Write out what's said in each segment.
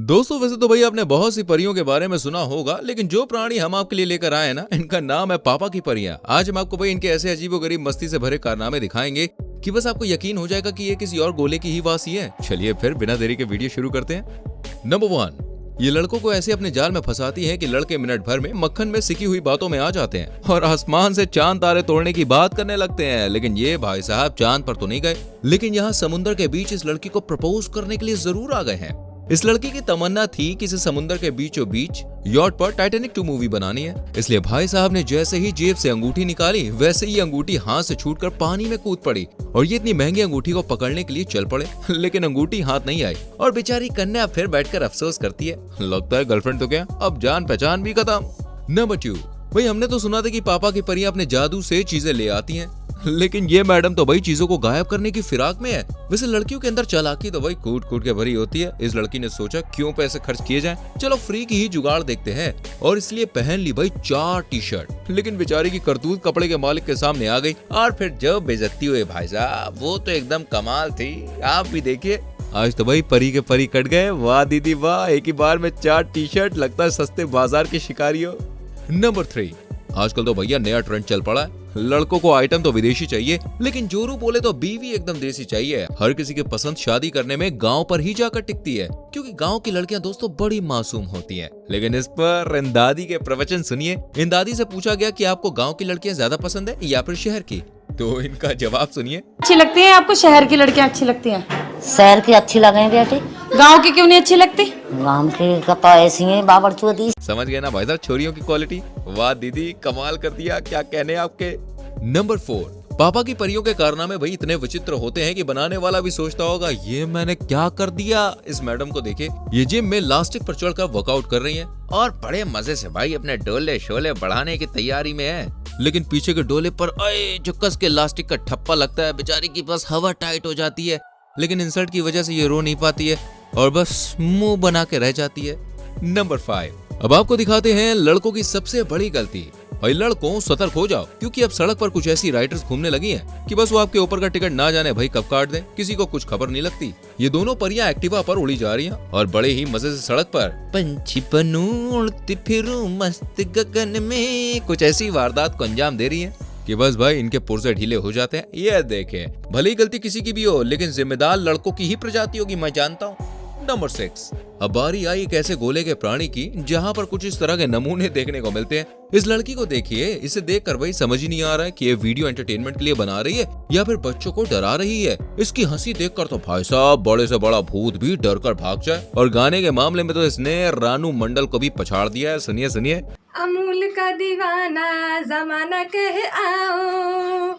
दोस्तों वैसे तो भाई आपने बहुत सी परियों के बारे में सुना होगा, लेकिन जो प्राणी हम आपके लिए लेकर आए ना, इनका नाम है पापा की परियां। आज हम आपको भाई इनके ऐसे अजीबोगरीब मस्ती से भरे कारनामे दिखाएंगे कि बस आपको यकीन हो जाएगा कि ये किसी और गोले की ही वासी है। चलिए फिर बिना देरी के वीडियो शुरू करते हैं। नंबर 1, ये लड़कों को ऐसे अपने जाल में फंसाती है कि लड़के मिनट भर में मक्खन में सिकी हुई बातों में आ जाते हैं और आसमान से चांद तारे तोड़ने की बात करने लगते हैं। लेकिन ये भाई साहब चांद पर तो नहीं गए, लेकिन यहाँ समुद्र के बीच इस लड़की को प्रपोज करने के लिए जरूर आ गए हैं। इस लड़की की तमन्ना थी कि इसे समुद्र के बीचों बीच यॉट पर टाइटैनिक 2 मूवी बनानी है। इसलिए भाई साहब ने जैसे ही जेब से अंगूठी निकाली, वैसे ही अंगूठी हाथ से छूटकर पानी में कूद पड़ी और ये इतनी महंगी अंगूठी को पकड़ने के लिए चल पड़े, लेकिन अंगूठी हाथ नहीं आई और बेचारी कन्या फिर बैठकर अफसोस करती है, लगता है गर्लफ्रेंड तो क्या, अब जान पहचान भी खत्म। नंबर 2, भाई हमने तो सुना था कि पापा की परियां अपने जादू से चीजें ले आती हैं, लेकिन ये मैडम तो भाई चीजों को गायब करने की फिराक में है। वैसे लड़कियों के अंदर चालाकी तो भाई कूट कूट के भरी होती है। इस लड़की ने सोचा क्यों पैसे खर्च किए जाएं, चलो फ्री की ही जुगाड़ देखते हैं, और इसलिए पहन ली भाई 4 टी-शर्ट। लेकिन बेचारी की करतूत कपड़े के मालिक के सामने आ गई और फिर जो बेइज्जती हुई भाई साहब, वो तो एकदम कमाल थी। आप भी देखिए, आज तो भाई परी के परी कट गए। वाह दीदी वाह, एक ही बार में 4 टी-शर्ट, लगता है सस्ते बाजार के शिकारी हो। नंबर 3, आजकल तो भैया नया ट्रेंड चल पड़ा है, लड़कों को आइटम तो विदेशी चाहिए, लेकिन जोरू बोले तो बीवी एकदम देसी चाहिए। हर किसी की पसंद शादी करने में गांव पर ही जाकर टिकती है, क्योंकि गांव की लड़कियां दोस्तों बड़ी मासूम होती हैं। लेकिन इस पर इन दादी के प्रवचन सुनिए। इन दादी से पूछा गया कि आपको गांव की लड़कियां ज्यादा पसंद है या फिर शहर की, तो इनका जवाब सुनिए। अच्छी लगती है आपको, शहर की लड़कियां अच्छी लगती हैं? शहर की अच्छी लगे बेटे, गांव की क्यों नहीं अच्छी लगती? गांव की तो ऐसी है बाबर चौधरी। समझ गए ना भाई साहब छोरियों की क्वालिटी। वाह दीदी कमाल कर दिया, क्या कहने आपके। नंबर 4, पापा की परियों के कारनामे भाई इतने विचित्र होते हैं कि बनाने वाला भी सोचता होगा ये मैंने क्या कर दिया। इस मैडम को देखिए, ये जिम में लास्टिक पर चढ़कर वर्कआउट कर रही हैं और बड़े मजे से भाई अपने डोले शोले बढ़ाने की तैयारी में है, लेकिन पीछे के डोले पर जो कस के लास्टिक का ठप्पा लगता है, बेचारी की बस हवा टाइट हो जाती है। लेकिन इंसल्ट की वजह से ये रो नहीं पाती है और बस मुंह बना के रह जाती है। नंबर 5, अब आपको दिखाते हैं लड़कों की सबसे बड़ी गलती। भाई लड़कों सतर्क हो जाओ, क्योंकि अब सड़क पर कुछ ऐसी राइडर्स घूमने लगी हैं कि बस वो आपके ऊपर का टिकट ना जाने भाई कब काट दें, किसी को कुछ खबर नहीं लगती। ये दोनों परियां एक्टिवा पर उड़ी जा रही हैं और बड़े ही मजे से सड़क पर पंछी बनूं उड़ती फिरूं मस्त गगन में, कुछ ऐसी वारदात को अंजाम दे रही हैं कि बस भाई इनके पुर्जे ढीले हो जाते हैं। ये देखें, भले ही गलती किसी की भी हो, लेकिन जिम्मेदार लड़कों की ही प्रजाति होगी, मैं जानता हूँ। नंबर 6, अब बारी आई एक ऐसे गोले के प्राणी की जहाँ पर कुछ इस तरह के नमूने देखने को मिलते हैं। इस लड़की को देखिए, इसे देखकर भाई समझ ही नहीं आ रहा है कि ये वीडियो एंटरटेनमेंट के लिए बना रही है या फिर बच्चों को डरा रही है। इसकी हंसी देखकर तो भाई साहब बड़े से बड़ा भूत भी डर कर भाग जाए। और गाने के मामले में तो इसने रानू मंडल को भी पछाड़ दिया है। सुनिए सुनिए। अमूल का दीवाना जमाना कहे आओ,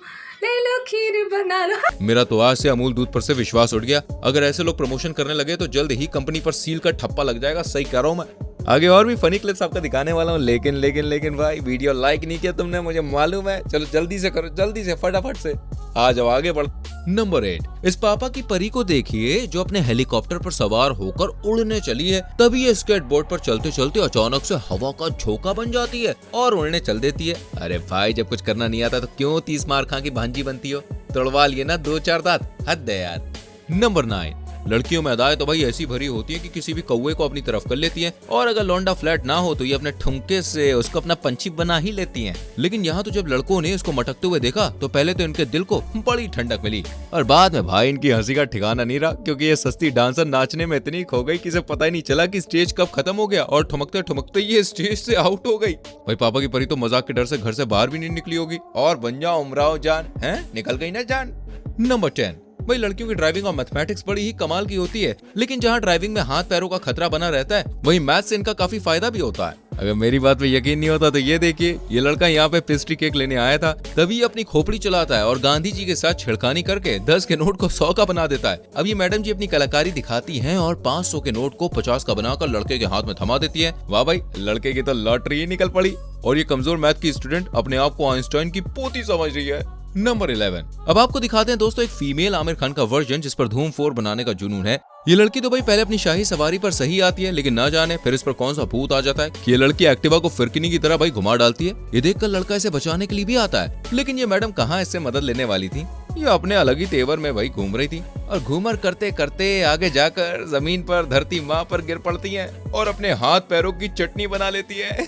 ले लो खीर बना लो। मेरा तो आज से अमूल दूध पर से विश्वास उठ गया। अगर ऐसे लोग प्रमोशन करने लगे तो जल्द ही कंपनी पर सील का ठप्पा लग जाएगा। सही कह रहा हूँ मैं। आगे और भी फनी क्लिप्स आपको दिखाने वाला हूँ, लेकिन भाई वीडियो लाइक नहीं किया तुमने, मुझे मालूम है। चलो जल्दी से करो, जल्दी से फटाफट से आ जाओ, आगे बढ़। नंबर 8, इस पापा की परी को देखिए जो अपने हेलीकॉप्टर पर सवार होकर उड़ने चली है। तभी ये स्केटबोर्ड पर चलते चलते अचानक से हवा का झोंका बन जाती है और उड़ने चल देती है। अरे भाई जब कुछ करना नहीं आता तो क्यों 30 मार खा की भांजी बनती हो, तोड़वा लिए ना 2-4 दांत, हद है यार। नंबर 9, लड़कियों में अदाएं तो भाई ऐसी भरी होती है कि किसी भी कौवे को अपनी तरफ कर लेती हैं, और अगर लौंडा फ्लैट ना हो तो ये अपने ठुमके से उसको अपना पंछी बना ही लेती हैं। लेकिन यहाँ तो जब लड़कों ने इसको मटकते हुए देखा तो पहले तो इनके दिल को बड़ी ठंडक मिली, और बाद में भाई इनकी हंसी का ठिकाना नहीं रहा, क्योंकि ये सस्ती डांसर नाचने में इतनी खो गई कि इसे पता ही नहीं चला कि स्टेज कब खत्म हो गया और ठुमकते ठुमकते ये स्टेज से आउट हो गई। भाई पापा की परी तो मजाक के डर से घर से बाहर भी नहीं निकली होगी। और बन जाओ उमराव जान, है निकल गई ना जान। नंबर 10, भाई लड़कियों की ड्राइविंग और मैथमेटिक्स बड़ी ही कमाल की होती है, लेकिन जहाँ ड्राइविंग में हाथ पैरों का खतरा बना रहता है, वहीं मैथ से इनका काफी फायदा भी होता है। अगर मेरी बात पे यकीन नहीं होता तो ये देखिए, ये लड़का यहाँ पे पेस्ट्री केक लेने आया था, तभी अपनी खोपड़ी चलाता है और गांधी जी के साथ छिड़खानी करके 10 के नोट को 100 का बना देता है। अब ये मैडम जी अपनी कलाकारी दिखाती हैं और 500 के नोट को 50 का बनाकर लड़के के हाथ में थमा देती है। वाह भाई, लड़के की तो लॉटरी ही निकल पड़ी, और ये कमजोर मैथ की स्टूडेंट अपने आप को आइंस्टाइन की पोती समझ रही है। नंबर 11, अब आपको दिखाते हैं दोस्तों एक फीमेल आमिर खान का वर्जन जिस पर धूम 4 बनाने का जुनून है। ये लड़की तो भाई पहले अपनी शाही सवारी पर सही आती है, लेकिन ना जाने फिर इस पर कौन सा भूत आ जाता है कि ये लड़की एक्टिवा को फिरकिनी की तरह भाई घुमा डालती है। ये देखकर लड़का इसे बचाने के लिए भी आता है, लेकिन ये मैडम कहाँ इससे मदद लेने वाली थी। ये अपने अलग ही तेवर में भाई घूम रही थी और घूमर करते करते आगे जाकर जमीन पर धरती माँ पर गिर पड़ती है और अपने हाथ पैरों की चटनी बना लेती है।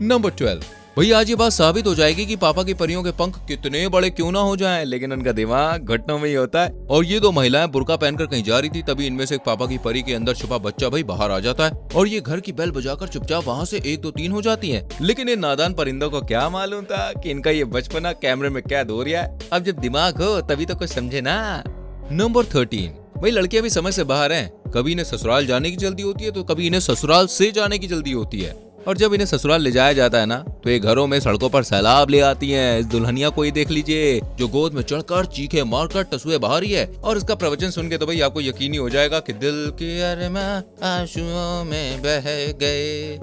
नंबर 12। भाई आज ये बात साबित हो जाएगी कि पापा की परियों के पंख कितने बड़े क्यों ना हो जाएं, लेकिन उनका दिमाग घुटनों में ही होता है। और ये दो महिलाएं बुर्का पहनकर कहीं जा रही थी, तभी इनमें से एक पापा की परी के अंदर छुपा बच्चा भाई बाहर आ जाता है और ये घर की बेल बजाकर चुपचाप वहाँ से 1 2 3 हो जाती है। लेकिन इन नादान परिंदों को क्या मालूम था कि इनका ये बचपना कैमरे में कैद हो रहा है। अब जब दिमाग हो तभी तो कुछ समझे ना। नंबर 13। भाई लड़कियां भी समय से बाहर हैं, कभी इन्हें ससुराल जाने की जल्दी होती है तो कभी इन्हें ससुराल से जाने की जल्दी होती है। और जब इन्हें ससुराल ले जाया जाता है ना तो ये घरों में सड़कों पर सैलाब ले आती हैं। इस दुल्हनिया को ही देख लीजिए जो गोद में चढ़कर चीखे मारकर टसुए बहा रही है। और इसका प्रवचन सुन के तो भाई आपको यकीन ही हो जाएगा कि दिल के अरमां आंसुओं में बह गए।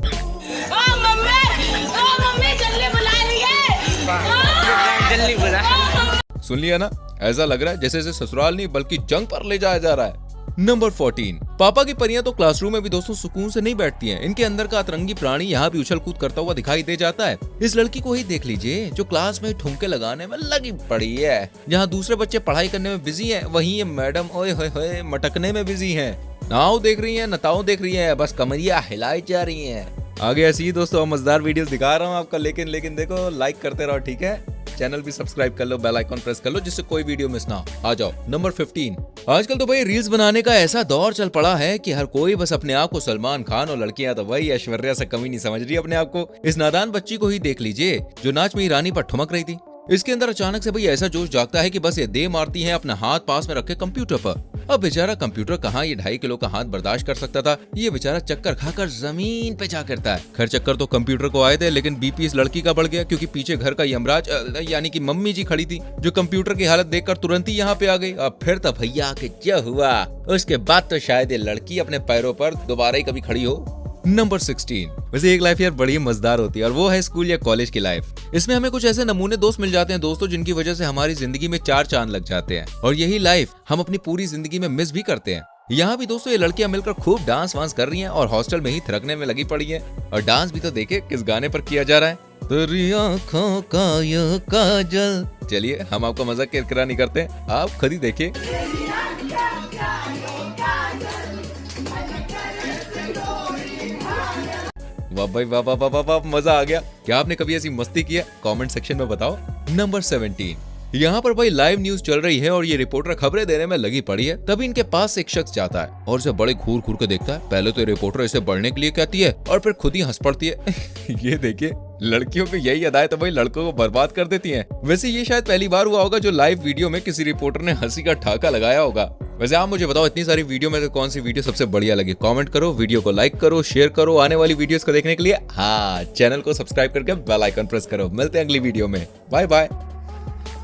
सुन लिया ना, ऐसा लग रहा है जैसे इसे ससुराल नहीं बल्कि जंग पर ले जाया जा रहा है। नंबर 14। पापा की परियां तो क्लासरूम में भी दोस्तों सुकून से नहीं बैठती हैं। इनके अंदर का अतरंगी प्राणी यहाँ भी उछल कूद करता हुआ दिखाई दे जाता है। इस लड़की को ही देख लीजिए जो क्लास में ठुमके लगाने में लगी पड़ी है। जहाँ दूसरे बच्चे पढ़ाई करने में बिजी हैं, वहीं ये मैडम ओए होए होए मटकने में बिजी हैं। नाव देख रही हैं, नताओं देख रही हैं, बस कमरिया हिलाई जा रही हैं। आगे ऐसी ही दोस्तों मजेदार वीडियोस दिखा रहा हूँ आपका, लेकिन देखो लाइक करते रहो, ठीक है। चैनल भी सब्सक्राइब कर लो, बेल आइकॉन प्रेस कर लो जिससे कोई वीडियो मिस ना हो। आ जाओ नंबर 15। आजकल तो भाई रील्स बनाने का ऐसा दौर चल पड़ा है कि हर कोई बस अपने आप को सलमान खान और लड़कियां तो भाई ऐश्वर्या से कमी नहीं समझ रही अपने आप को। इस नादान बच्ची को ही देख लीजिए जो नाच में ही रानी पर ठुमक रही थी। इसके अंदर अचानक से भाई ऐसा जोश जागता है कि बस ये दे मारती है अपना हाथ पास में रखे कंप्यूटर पर। अब बेचारा कंप्यूटर कहाँ ये 2.5 किलो का हाथ बर्दाश्त कर सकता था, ये बेचारा चक्कर खाकर जमीन पे जा गिरता है। खैर चक्कर तो कंप्यूटर को आए थे, लेकिन बीपी इस लड़की का बढ़ गया क्योंकि पीछे घर का यमराज यानी कि मम्मी जी खड़ी थी जो कंप्यूटर की हालत देखकर तुरंत ही यहाँ पे आ गई। अब फिर तो भैया के क्या हुआ, उसके बाद तो शायद ये लड़की अपने पैरों पर दोबारा ही कभी खड़ी हो। नंबर 16। वैसे एक लाइफ यार बड़ी मजेदार होती है और वो है स्कूल या कॉलेज की लाइफ। इसमें हमें कुछ ऐसे नमूने दोस्त मिल जाते हैं दोस्तों जिनकी वजह से हमारी जिंदगी में 4 चांद लग जाते हैं और यही लाइफ हम अपनी पूरी जिंदगी में मिस भी करते हैं। यहाँ भी दोस्तों ये लड़कियां मिलकर खूब डांस वांस कर रही हैं और हॉस्टल में ही थिरकने में लगी पड़ी हैं। और डांस भी तो देखे किस गाने पर किया जा रहा है, तेरी आँखों का ये काजल। चलिए हम आपको मजाक किरकिरा नहीं करते, आप खुद ही देखिए। वाह भाई वाह वाह वाह वाह वाह, मजा आ गया। क्या आपने कभी ऐसी मस्ती की है? कमेंट सेक्शन में बताओ। नंबर 17। यहाँ पर भाई लाइव न्यूज चल रही है और ये रिपोर्टर खबरें देने में लगी पड़ी है। तभी इनके पास एक शख्स जाता है और उसे बड़े घूर घूर के देखता है। पहले तो रिपोर्टर इसे बढ़ने के लिए कहती है और फिर खुद ही हंस पड़ती है। ये देखिए लड़कियों पे यही अदाएं तो भाई लड़कों को बर्बाद कर देती हैं। वैसे ये शायद पहली बार हुआ होगा जो लाइव वीडियो में किसी रिपोर्टर ने हंसी का ठाका लगाया होगा। वैसे आप मुझे बताओ इतनी सारी वीडियो में से कौन सी वीडियो सबसे बढ़िया लगी? कमेंट करो, वीडियो को लाइक करो, शेयर करो। आने वाली वीडियोस को देखने के लिए चैनल को सब्सक्राइब करके बेल आइकन प्रेस करो। मिलते हैं अगली वीडियो में, बाय बाय।